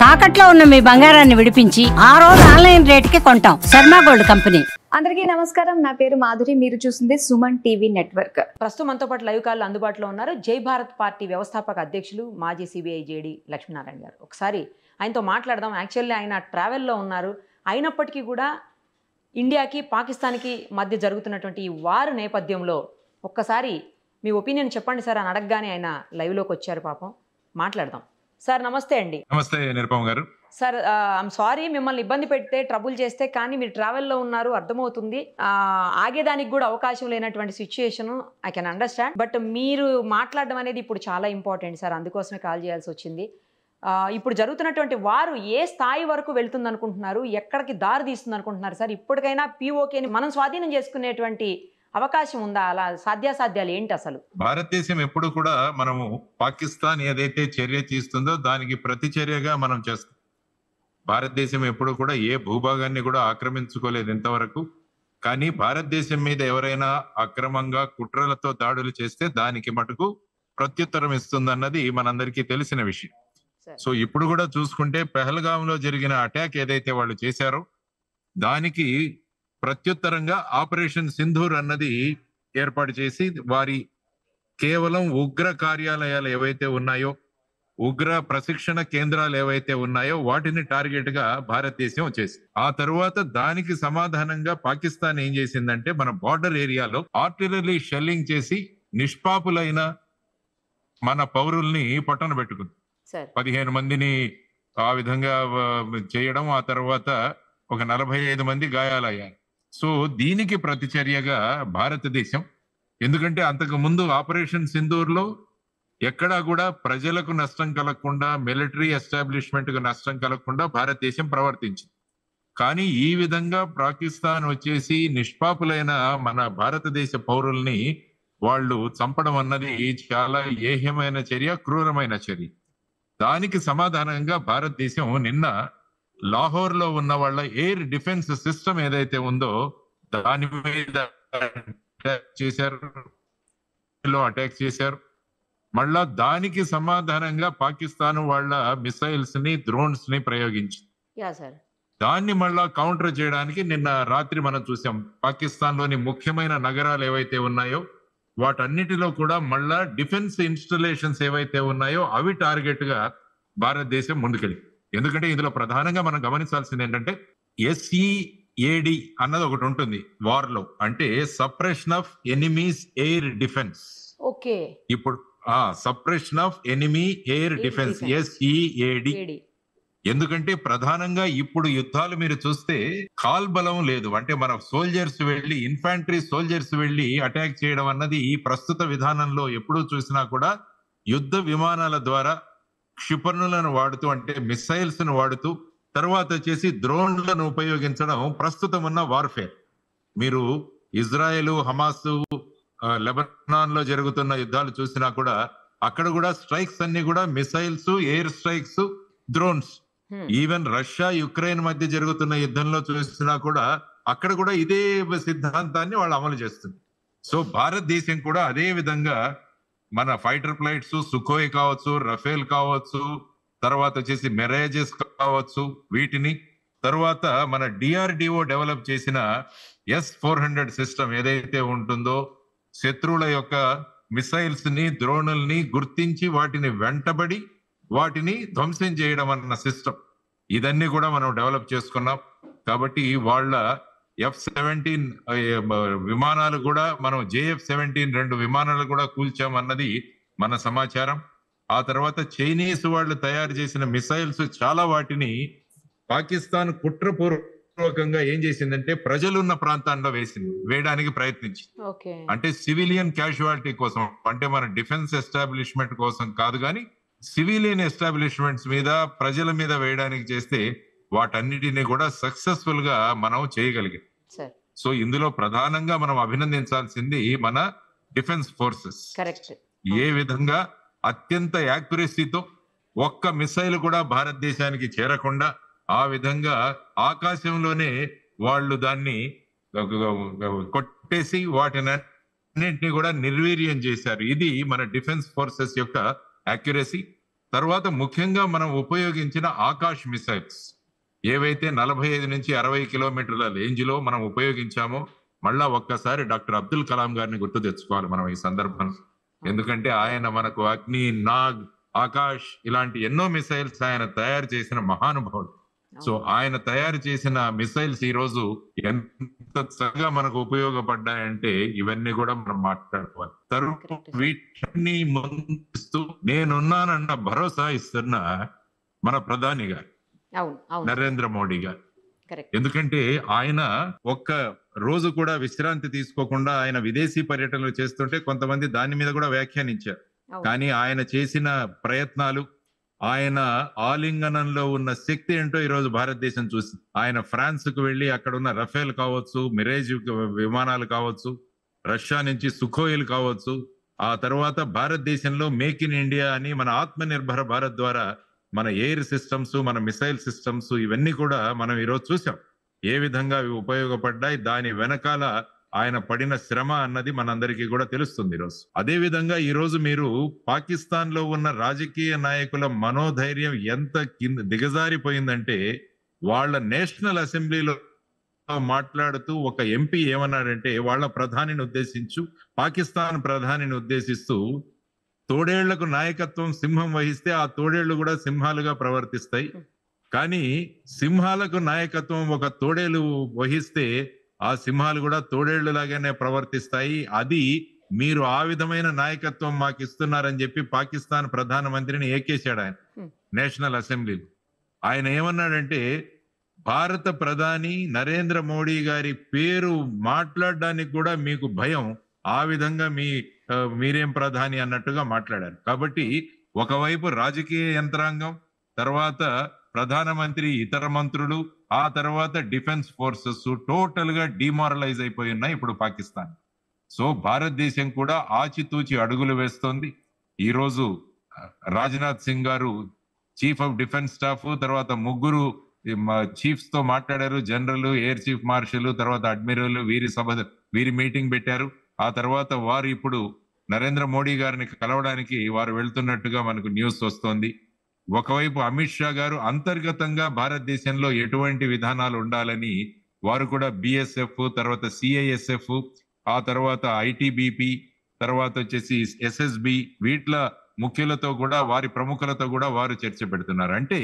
తాకట్లో ఉన్న మీ బంగారాన్ని విడిపించి ఆ రోజు ఆన్లైన్ రేటుకి కొంటాం. Sharma gold company. అందరికీ నమస్కారం. నా పేరు మాధురి. మీరు చూస్తుంది సుమన్ టీవీ నెట్వర్క్. ప్రస్తుతం మనతో పాటు లైవ్ కాల్ అందుబాటులో ఉన్నారు జై భారత్ పార్టీ వ్యవస్థాపక అధ్యక్షులు మాజీ సిబిఐ జేడి లక్ష్మీనారాయణ గారు. ఒకసారి ఆయనతో మాట్లాడదాం. యాక్చువల్లీ ఆయన ట్రావెల్లో ఉన్నారు. అయినప్పటికీ కూడా ఇండియాకి పాకిస్తాన్కి మధ్య జరుగుతున్నటువంటి ఈ వార్ నేపథ్యంలో ఒక్కసారి మీ ఒపీనియన్ చెప్పండి సార్ అని అడగగానే ఆయన లైవ్లోకి వచ్చారు. పాపం మాట్లాడదాం. సార్ నమస్తే అండి. నమస్తే నిరుపమ గారు. సార్ ఐఎమ్ సారీ మిమ్మల్ని ఇబ్బంది పెడితే ట్రబుల్ చేస్తే, కానీ మీరు ట్రావెల్లో ఉన్నారు అర్థమవుతుంది. ఆగేదానికి కూడా అవకాశం లేనటువంటి situation I can understand. But మీరు మాట్లాడడం అనేది ఇప్పుడు చాలా ఇంపార్టెంట్ సార్, అందుకోసమే కాల్ చేయాల్సి వచ్చింది. ఇప్పుడు జరుగుతున్నటువంటి వారు ఏ స్థాయి వరకు వెళ్తుంది అనుకుంటున్నారు, ఎక్కడికి దారి తీస్తుంది అనుకుంటున్నారు సార్? ఇప్పటికైనా పిఓకేని మనం స్వాధీనం చేసుకునేటువంటి అవకాశం ఉందా? అలా సాధ్యాసాధ్యాలు ఏంటి అసలు? భారతదేశం ఎప్పుడు కూడా మనము పాకిస్తాన్ ఏదైతే చర్య తీస్తుందో దానికి ప్రతి చర్యగా మనం చేస్తాం. భారతదేశం ఎప్పుడు కూడా ఏ భూభాగాన్ని కూడా ఆక్రమించుకోలేదు ఇంతవరకు. కానీ భారతదేశం మీద ఎవరైనా అక్రమంగా కుట్రలతో దాడులు చేస్తే దానికి మటుకు ప్రత్యుత్తరం ఇస్తుందన్నది మనందరికీ తెలిసిన విషయం. సో ఇప్పుడు కూడా చూసుకుంటే పెహల్గాంలో జరిగిన అటాక్ ఏదైతే వాళ్ళు చేశారో దానికి ప్రత్యుత్తరంగా ఆపరేషన్ సింధూర్ అన్నది ఏర్పాటు చేసి వారి కేవలం ఉగ్ర కార్యాలయాలు ఏవైతే ఉన్నాయో, ఉగ్ర ప్రశిక్షణ కేంద్రాలు ఏవైతే ఉన్నాయో వాటిని టార్గెట్ గా భారతదేశం వచ్చేసి, ఆ తరువాత దానికి సమాధానంగా పాకిస్తాన్ ఏం చేసిందంటే మన బార్డర్ ఏరియాలో ఆర్టిలరీ షెల్లింగ్ చేసి నిష్పాపులైన మన పౌరుల్ని పట్టణ పెట్టుకుంది. 15 మందిని ఆ విధంగా చేయడం, ఆ తర్వాత ఒక 45 మంది గాయాలయ్యారు. సో దీనికి ప్రతిచర్యగా భారతదేశం, ఎందుకంటే అంతకు ముందు ఆపరేషన్ సింధూర్ లో ఎక్కడా కూడా ప్రజలకు నష్టం కలగకుండా, మిలిటరీ ఎస్టాబ్లిష్మెంట్ కు నష్టం కలగకుండా భారతదేశం ప్రవర్తించింది. కానీ ఈ విధంగా పాకిస్తాన్ వచ్చేసి నిష్పాపులైన మన భారతదేశ పౌరుల్ని వాళ్ళు చంపడం అన్నది చాలా ఏహ్యమైన చర్య, క్రూరమైన చర్య. దానికి సమాధానంగా భారతదేశం నిన్న లాహోర్ లో ఉన్న వాళ్ళ ఎయిర్ డిఫెన్స్ సిస్టమ్ ఏదైతే ఉందో దాని మీద అటాక్ చేశారు. మళ్ళా దానికి సమాధానంగా పాకిస్తాన్ వాళ్ళ మిసైల్స్ ని, డ్రోన్స్ ని ప్రయోగించింది. దాన్ని మళ్ళా కౌంటర్ చేయడానికి నిన్న రాత్రి మనం చూసాం. పాకిస్తాన్ లోని ముఖ్యమైన నగరాలు ఏవైతే ఉన్నాయో వాటన్నిటిలో కూడా మళ్ళా డిఫెన్స్ ఇన్స్టలేషన్స్ ఏవైతే ఉన్నాయో అవి టార్గెట్ గా భారతదేశం ముందుకెళ్ళి. ఎందుకంటే ఇందులో ప్రధానంగా మనం గమనించాల్సింది ఏంటంటే SEAD అన్నది ఒకటి ఉంటుంది వార్ లో, అంటే suppression of enemies air defence. Okay, ఇప్పుడు suppression of enemy air defence SEAD. ఎందుకంటే ప్రధానంగా ఇప్పుడు యుద్ధాలు మీరు చూస్తే కాల్బలం లేదు. అంటే మన సోల్జర్స్ వెళ్ళి, ఇన్ఫాంట్రీ సోల్జర్స్ వెళ్ళి అటాక్ చేయడం అన్నది ఈ ప్రస్తుత విధానంలో ఎప్పుడూ చూసినా కూడా యుద్ధ విమానాల ద్వారా క్షిపణులను వాడుతూ, అంటే మిసైల్స్ ను వాడుతూ, తర్వాత వచ్చేసి డ్రోన్లను ఉపయోగించడం ప్రస్తుతం ఉన్న వార్ఫేర్. మీరు ఇజ్రాయెల్, హమాస్, లెబనాన్ లో జరుగుతున్న యుద్ధాలు చూసినా కూడా అక్కడ కూడా స్ట్రైక్స్ అన్ని కూడా missiles, air strikes, drones. Even Russia Ukraine మధ్య జరుగుతున్న యుద్ధంలో చూసినా కూడా అక్కడ కూడా ఇదే సిద్ధాంతాన్ని వాళ్ళు అమలు చేస్తుంది. సో భారతదేశం కూడా అదే విధంగా మన ఫైటర్ ఫ్లైట్స్, సుఖోయ్ కావచ్చు, రఫేల్ కావచ్చు, తర్వాత వచ్చేసి మెరాజెస్ కావచ్చు, వీటిని తర్వాత మన DRDO డెవలప్ చేసిన S-400 సిస్టమ్ ఏదైతే ఉంటుందో శత్రువుల యొక్క మిసైల్స్ ని, డ్రోనుల్ని గుర్తించి వాటిని వెంటబడి వాటిని ధ్వంసం చేయడం అన్న సిస్టమ్, ఇదన్నీ కూడా మనం డెవలప్ చేసుకున్నాం. కాబట్టి వాళ్ళ F-17 విమానాలు కూడా మనం JF-17 2 విమానాలు కూడా కూల్చామన్నది మన సమాచారం. ఆ తర్వాత చైనీస్ వాళ్ళు తయారు చేసిన మిసైల్స్ చాలా వాటిని పాకిస్తాన్ కుట్రపూర్వకంగా ఏం చేసిందంటే ప్రజలున్న ప్రాంతాల్లో వేయడానికి ప్రయత్నించింది. అంటే సివిలియన్ క్యాజువాలిటీ కోసం, అంటే మన డిఫెన్స్ ఎస్టాబ్లిష్మెంట్ కోసం కాదు, కానీ సివిలియన్ ఎస్టాబ్లిష్మెంట్స్ మీద, ప్రజల మీద వేయడానికి చేస్తే వాటన్నిటిని కూడా సక్సెస్ఫుల్ గా మనం చేయగలిగాం. సో ఇందులో ప్రధానంగా మనం అభినందించాల్సింది మన డిఫెన్స్ ఫోర్సెస్. ఏ విధంగా అత్యంత యాక్యురసీతో ఒక్క మిసైల్ కూడా భారతదేశానికి చేరకుండా ఆ విధంగా ఆకాశంలోనే వాళ్ళు దాన్ని కొట్టేసి వాటిని అన్నింటినీ కూడా నిర్వీర్యం చేశారు. ఇది మన డిఫెన్స్ ఫోర్సెస్ యొక్క యాక్యురసీ. తర్వాత ముఖ్యంగా మనం ఉపయోగించిన ఆకాశ్ మిసైల్స్ ఏవైతే 45 నుంచి 60 కిలోమీటర్ల రేంజ్ లో మనం ఉపయోగించామో, మళ్ళా ఒక్కసారి డాక్టర్ అబ్దుల్ కలాం గారిని గుర్తు తెచ్చుకోవాలి మనం ఈ సందర్భంలో. ఎందుకంటే ఆయన మనకు అగ్ని, నాగ్, ఆకాశ్ ఇలాంటి ఎన్నో మిసైల్స్ ఆయన తయారు చేసిన మహానుభావుడు. సో ఆయన తయారు చేసిన మిసైల్స్ ఈ రోజు ఎంత చక్కగా మనకు ఉపయోగపడ్డాయంటే ఇవన్నీ కూడా మనం మాట్లాడుకోవాలి. తర్వాత వీటిని ముందు నేనున్నానన్న భరోసా ఇస్తున్న మన ప్రధాని గారు నరేంద్ర మోడీ గారు. ఎందుకంటే ఆయన ఒక్క రోజు కూడా విశ్రాంతి తీసుకోకుండా ఆయన విదేశీ పర్యటనలు చేస్తుంటే కొంతమంది దాని మీద కూడా వ్యాఖ్యానించారు. కానీ ఆయన చేసిన ప్రయత్నాలు, ఆయన ఆలింగనంలో ఉన్న శక్తి ఏంటో ఈ రోజు భారతదేశం చూసి, ఆయన ఫ్రాన్స్ కు వెళ్లి అక్కడ ఉన్న రఫేల్ కావచ్చు, మిరేజ్ విమానాలు కావచ్చు, రష్యా నుంచి సుకోయిల్ కావచ్చు, ఆ తర్వాత భారతదేశంలో మేక్ ఇన్ ఇండియా అని మన ఆత్మ నిర్భర భారత్ ద్వారా మన ఎయిర్ సిస్టమ్స్, మన మిసైల్ సిస్టమ్స్ ఇవన్నీ కూడా మనం ఈరోజు చూసాం ఏ విధంగా అవి ఉపయోగపడ్డాయి. దాని వెనకాల ఆయన పడిన శ్రమ అన్నది మనందరికీ కూడా తెలుస్తుంది ఈరోజు. అదే విధంగా ఈ రోజు మీరు పాకిస్తాన్ లో ఉన్న రాజకీయ నాయకుల మనోధైర్యం ఎంత దిగజారిపోయిందంటే, వాళ్ళ నేషనల్ అసెంబ్లీలో మాట్లాడుతూ ఒక ఎంపీ ఏమన్నాడంటే, వాళ్ళ ప్రధానిని ఉద్దేశించు, పాకిస్తాన్ ప్రధానిని ఉద్దేశిస్తూ, తోడేళ్లకు నాయకత్వం సింహం వహిస్తే ఆ తోడేళ్లు కూడా సింహాలుగా ప్రవర్తిస్తాయి, కానీ సింహాలకు నాయకత్వం ఒక తోడేలు వహిస్తే ఆ సింహాలు కూడా తోడేళ్లు లాగానే ప్రవర్తిస్తాయి. అది మీరు ఆ విధమైన నాయకత్వం మాకు ఇస్తున్నారని చెప్పి పాకిస్తాన్ ప్రధానమంత్రిని ఏకేశాడు ఆయన నేషనల్ అసెంబ్లీలో. ఆయన ఏమన్నాడంటే, భారత ప్రధాని నరేంద్ర మోడీ గారి పేరు మాట్లాడడానికి కూడా మీకు భయం, ఆ విధంగా మీరేం ప్రధాని అన్నట్టుగా మాట్లాడారు. కాబట్టి ఒకవైపు రాజకీయ యంత్రాంగం, తర్వాత ప్రధానమంత్రి, ఇతర మంత్రులు, ఆ తర్వాత డిఫెన్స్ ఫోర్సెస్ టోటల్ గా డిమారలైజ్ అయిపోయి ఉన్నాయి ఇప్పుడు పాకిస్తాన్. సో భారతదేశం కూడా ఆచితూచి అడుగులు వేస్తోంది. ఈ రోజు రాజ్నాథ్ సింగ్ గారు చీఫ్ ఆఫ్ డిఫెన్స్ స్టాఫ్, తర్వాత ముగ్గురు చీఫ్స్ తో మాట్లాడారు, జనరల్, ఎయిర్ చీఫ్ మార్షల్, తర్వాత అడ్మిరల్, వీరి మీటింగ్ పెట్టారు. ఆ తర్వాత వారు ఇప్పుడు నరేంద్ర మోడీ గారిని కలవడానికి వారు వెళ్తున్నట్టుగా మనకు న్యూస్ వస్తోంది. ఒకవైపు అమిత్ షా గారు అంతర్గతంగా భారతదేశంలో ఎటువంటి విధానాలు ఉండాలని వారు కూడా బిఎస్ఎఫ్, తర్వాత సిఐఎస్ఎఫ్, ఆ తర్వాత ఐటిబిపి, తర్వాత వచ్చేసి ఎస్ఎస్బి, వీట్ల ముఖ్యులతో కూడా, వారి ప్రముఖులతో కూడా వారు చర్చ పెడుతున్నారు. అంటే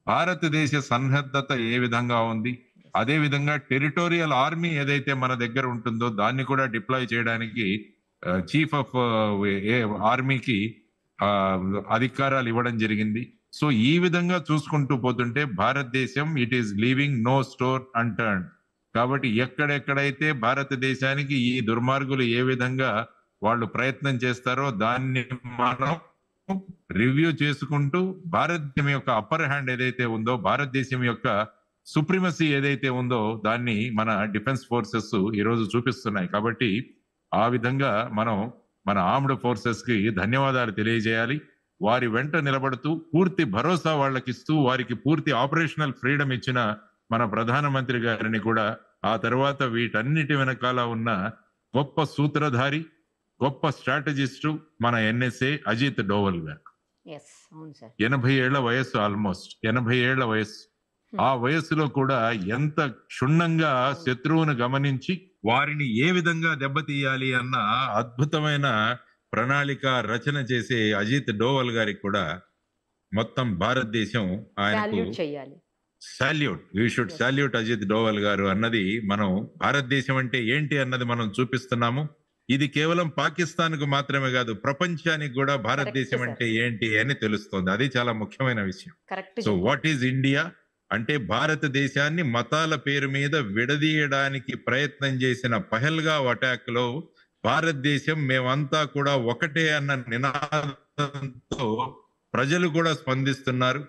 భారతదేశ సన్నద్ధత ఏ విధంగా ఉంది, అదే విధంగా టెరిటోరియల్ ఆర్మీ ఏదైతే మన దగ్గర ఉంటుందో దాన్ని కూడా డిప్లాయ్ చేయడానికి చీఫ్ ఆఫ్ ఆర్మీకి అధికారాలు ఇవ్వడం జరిగింది. సో ఈ విధంగా చూసుకుంటూ పోతుంటే భారతదేశం it is leaving no stone unturned. కాబట్టి ఎక్కడెక్కడైతే భారతదేశానికి ఈ దుర్మార్గులు ఏ విధంగా వాళ్ళు ప్రయత్నం చేస్తారో దాన్ని మనం రివ్యూ చేసుకుంటూ, భారతదేశం యొక్క అప్పర్ హ్యాండ్ ఏదైతే ఉందో, భారతదేశం యొక్క సుప్రీమసీ ఏదైతే ఉందో దాన్ని మన డిఫెన్స్ ఫోర్సెస్ ఈరోజు చూపిస్తున్నాయి. కాబట్టి ఆ విధంగా మనం మన ఆర్మ్డ్ ఫోర్సెస్ కి ధన్యవాదాలు తెలియజేయాలి. వారి వెంట నిలబడుతూ పూర్తి భరోసా వాళ్ళకిస్తూ, వారికి పూర్తి ఆపరేషనల్ ఫ్రీడమ్ ఇచ్చిన మన ప్రధానమంత్రి గారిని కూడా, ఆ తర్వాత వీటన్నిటి వెనకాల ఉన్న గొప్ప సూత్రధారి, గొప్ప స్ట్రాటజిస్టు మన ఎన్ఎస్ఏ అజిత్ డోవల్ గారు. 80 ఏళ్ల వయస్సు, ఆల్మోస్ట్ 80 ఏళ్ల వయస్సు. ఆ వయస్సులో కూడా ఎంత క్షుణ్ణంగా శత్రువును గమనించి వారిని ఏ విధంగా దెబ్బతీయాలి అన్న అద్భుతమైన ప్రణాళిక రచన చేసే అజిత్ డోవల్ గారికి కూడా మొత్తం భారతదేశం ఆయనకు salute. You should salute Ajit Doval garu అన్నది, మనం భారతదేశం అంటే ఏంటి అన్నది మనం చూపిస్తున్నాము. ఇది కేవలం పాకిస్తాన్ కు మాత్రమే కాదు, ప్రపంచానికి కూడా భారతదేశం అంటే ఏంటి అని తెలుస్తోంది. అది చాలా ముఖ్యమైన విషయం. సో వాట్ ఈజ్ ఇండియా అంటే, భారతదేశాన్ని మతాల పేరు మీద విడదీయడానికి ప్రయత్నం చేసిన పహల్గావ్ అటాక్ లో భారతదేశం మేమంతా కూడా ఒకటే అన్న నినాదంతో ప్రజలు కూడా స్పందిస్తున్నారు.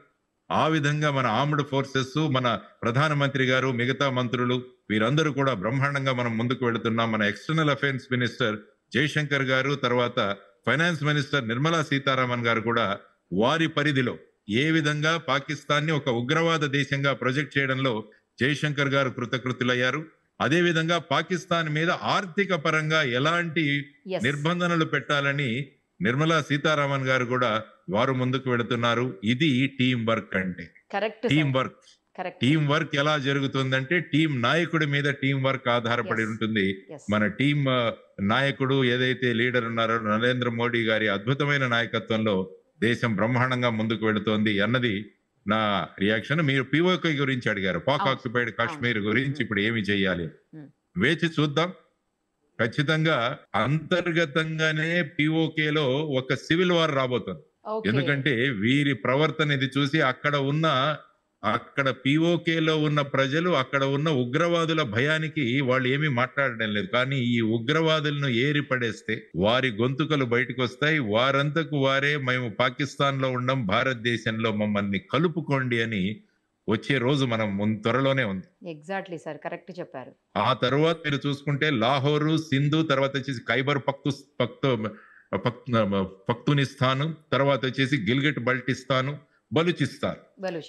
ఆ విధంగా మన ఆర్మ్డ్ ఫోర్సెస్, మన ప్రధానమంత్రి గారు, మిగతా మంత్రులు వీరందరూ కూడా బ్రహ్మాండంగా మనం ముందుకు వెళుతున్నాం. మన ఎక్స్టర్నల్ అఫైర్స్ మినిస్టర్ జయశంకర్ గారు, తర్వాత ఫైనాన్స్ మినిస్టర్ నిర్మలా సీతారామన్ గారు కూడా వారి పరిధిలో ఏ విధంగా పాకిస్తాన్ ని ఒక ఉగ్రవాద దేశంగా ప్రొజెక్ట్ చేయడంలో జయశంకర్ గారు కృతకృతులయ్యారు. అదే విధంగా పాకిస్తాన్ మీద ఆర్థిక పరంగా ఎలాంటి నిర్బంధనలు పెట్టాలని నిర్మలా సీతారామన్ గారు కూడా వారు ముందుకు వెళుతున్నారు. ఇది టీం వర్క్ అంటే. Correct team work. Correct. Team work ఎలా జరుగుతుందంటే టీం నాయకుడి మీద టీం వర్క్ ఆధారపడి Yes. ఉంటుంది. Yes. మన టీం నాయకుడు ఏదైతే లీడర్ ఉన్నారో నరేంద్ర మోడీ గారి అద్భుతమైన నాయకత్వంలో దేశం బ్రహ్మాండంగా ముందుకు వెళుతోంది అన్నది నా రియాక్షన్. మీరు పిఓకే గురించి అడిగారు, పాక్ అవును. ఆక్యుపైడ్ కాశ్మీర్ అవును. గురించి ఇప్పుడు ఏమి చేయాలి, Hmm. వేచి చూద్దాం. ఖచ్చితంగా అంతర్గతంగానే పిఓకేలో ఒక సివిల్ వార్ రాబోతుంది. Okay. ఎందుకంటే వీరి ప్రవర్తన ఇది చూసి అక్కడ పిఓకేలో ఉన్న ప్రజలు, అక్కడ ఉన్న ఉగ్రవాదుల భయానికి వాళ్ళు ఏమీ మాట్లాడడం లేదు. కానీ ఈ ఉగ్రవాదులను ఏరి పడేస్తే వారి గొంతుకలు బయటకు వస్తాయి. వారంతకు వారే మేము పాకిస్తాన్ లో ఉండం, భారతదేశంలో మమ్మల్ని కలుపుకోండి అని వచ్చే రోజు మనం త్వరలోనే ఉంది. ఎగ్జాక్ట్లీ సార్, కరెక్ట్ చెప్పారు. ఆ తర్వాత మీరు చూసుకుంటే లాహోరు, సింధు, తర్వాత వచ్చేసి ఖైబర్ పఖ్తూనిస్తాను, తర్వాత వచ్చేసి గిల్గిట్ బల్టిస్తాను, బలూచిస్తాన్,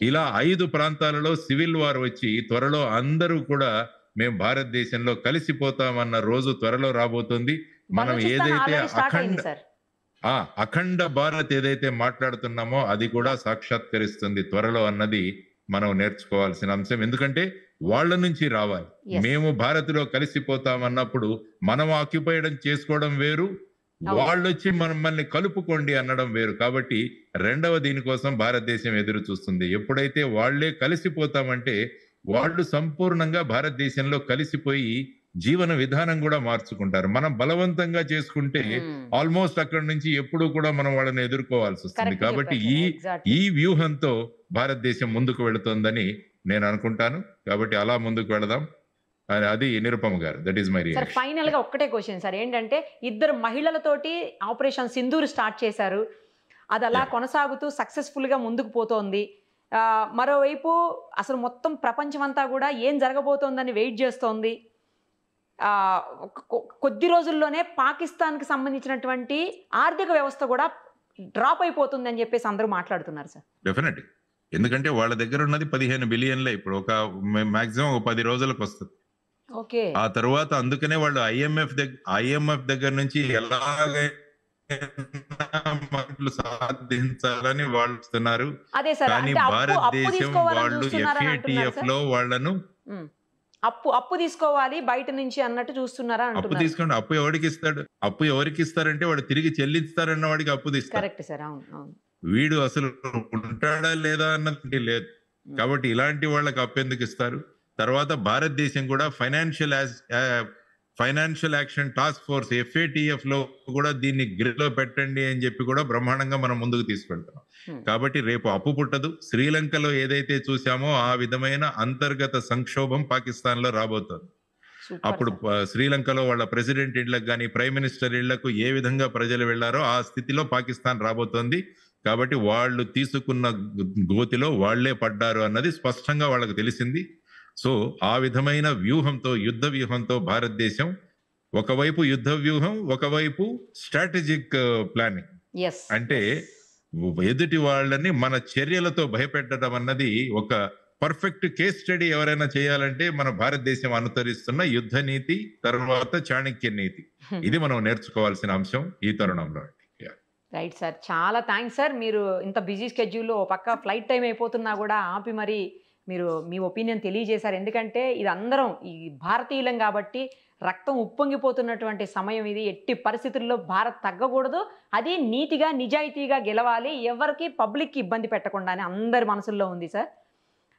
ఇలా 5 ప్రాంతాలలో సివిల్ వార్ వచ్చి త్వరలో అందరూ కూడా మేము భారతదేశంలో కలిసిపోతామన్న రోజు త్వరలో రాబోతుంది. మనం ఏదైతే అఖండ భారత్ ఏదైతే మాట్లాడుతున్నామో అది కూడా సాక్షాత్కరిస్తుంది త్వరలో అన్నది మనం నేర్చుకోవాల్సిన అంశం. ఎందుకంటే వాళ్ళ నుంచి రావాలి. మేము భారత్లో కలిసిపోతామన్నప్పుడు మనం ఆక్యుపైడ్ చేసుకోవడం వేరు, వాళ్ళు వచ్చి మనల్ని కలుపుకోండి అనడం వేరు. కాబట్టి రెండవ దీనికోసం భారతదేశం ఎదురు చూస్తుంది. ఎప్పుడైతే వాళ్లే కలిసిపోతామంటే వాళ్ళు సంపూర్ణంగా భారతదేశంలో కలిసిపోయి జీవన విధానం కూడా మార్చుకుంటారు. మనం బలవంతంగా చేసుకుంటే ఆల్మోస్ట్ అక్కడి నుంచి ఎప్పుడు కూడా మనం వాళ్ళని ఎదుర్కోవాల్సి వస్తుంది. కాబట్టి ఈ వ్యూహంతో భారతదేశం ముందుకు వెళుతోందని నేను అనుకుంటాను. కాబట్టి అలా ముందుకు వెళదాం. అది నిరుపమ గారు. That is my reaction. Sir final గా ఒక్కటే క్వశ్చన్ సార్, ఏంటంటే 2 మహిళలతోటి ఆపరేషన్ సింధూర్ స్టార్ట్ చేశారు. అది అలా కొనసాగుతూ సక్సెస్ఫుల్ గా ముందుకు పోతోంది. మరోవైపు అసలు మొత్తం ప్రపంచం అంతా కూడా ఏం జరగబోతోందని వెయిట్ చేస్తోంది. కొద్ది రోజుల్లోనే పాకిస్తాన్కి సంబంధించినటువంటి ఆర్థిక వ్యవస్థ కూడా డ్రాప్ అయిపోతుంది అని చెప్పేసి అందరూ మాట్లాడుతున్నారు సార్. డెఫినెట్. ఎందుకంటే వాళ్ళ దగ్గర ఉన్నది 15 బిలియన్లే. ఇప్పుడు ఒక మాక్సిమం 10 రోజులకు వస్తుంది. ఓకే. ఆ తర్వాత అందుకనే వాళ్ళు ఐఎంఎఫ్ దగ్గర నుంచి ఎలాగైనా సాధించాలని వాళ్ళు ఇస్తున్నారు. కానీ భారతదేశం వాళ్ళు FATF లో వాళ్ళను అప్పు తీసుకోవాలి బయట నుంచి అన్నట్టు చూస్తున్నారా? అప్పు తీసుకోండి. అప్పు ఎవరికి ఇస్తారంటే వాడు తిరిగి చెల్లిస్తారన్న వాడికి అప్పు తీస్తారు. Correct sir. అవును. వీడు అసలు ఉంటాడా లేదా అన్నది లేదు. కాబట్టి ఇలాంటి వాళ్ళకి అప్పు ఎందుకు ఇస్తారు? తర్వాత భారతదేశం కూడా financial action task force FATF లో కూడా దీన్ని గ్రిలో పెట్టండి అని చెప్పి కూడా బ్రహ్మాండంగా మనం ముందుకు తీసుకెళ్తున్నాం. కాబట్టి రేపు అప్పు పుట్టదు. శ్రీలంకలో ఏదైతే చూసామో ఆ విధమైన అంతర్గత సంక్షోభం పాకిస్తాన్ లో రాబోతుంది. అప్పుడు శ్రీలంకలో వాళ్ళ ప్రెసిడెంట్ ఇళ్లకు కానీ ప్రైమ్ మినిస్టర్ ఇళ్లకు ఏ విధంగా ప్రజలు వెళ్లారో ఆ స్థితిలో పాకిస్తాన్ రాబోతోంది. కాబట్టి వాళ్ళు తీసుకున్న గోతిలో వాళ్లే పడ్డారు అన్నది స్పష్టంగా వాళ్ళకు తెలిసింది. సో ఆ విధమైన వ్యూహంతో, యుద్ధ వ్యూహంతో భారతదేశం ఒకవైపు యుద్ధ వ్యూహం, ఒకవైపు స్ట్రాటజిక్ ప్లానింగ్. అంటే ఎదుటి వాళ్ళని మన చర్యలతో భయపెట్టడం అన్నది ఒక పర్ఫెక్ట్ కేస్ స్టడీ ఎవరైనా చేయాలంటే మన భారతదేశం అనుసరిస్తున్న యుద్ధ నీతి, తర్వాత చాణక్య నీతి, ఇది మనం నేర్చుకోవాల్సిన అంశం ఈ తరుణంలో. రైట్ సార్, చాలా థ్యాంక్స్ సార్. మీరు ఇంత బిజీ స్కెడ్యూల్లో పక్క ఫ్లైట్ టైం అయిపోతున్నా కూడా ఆపి మరి మీరు మీ ఒపీనియన్ తెలియజేశారు. ఎందుకంటే ఇది అందరం ఈ భారతీయులం కాబట్టి రక్తం ఉప్పొంగిపోతున్నటువంటి సమయం ఇది. ఎట్టి పరిస్థితుల్లో భారత్ తగ్గకూడదు, అది నీతిగా నిజాయితీగా గెలవాలి, ఎవరికి పబ్లిక్కి ఇబ్బంది పెట్టకుండా అని అందరి మనసుల్లో ఉంది సార్.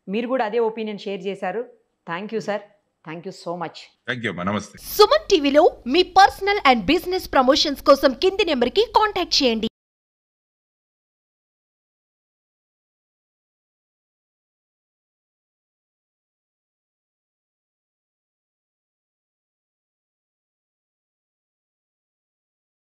మీరు కూడా అదే ఒపీనియన్ షేర్ చేశారు. Thank you sir, thank you so much. Thank you. నమస్తే. సుమన్ టీవీలో మీ పర్సనల్ అండ్ బిజినెస్ ప్రమోషన్స్ కోసం కింది నెంబర్కి కాంటాక్ట్ చేయండి.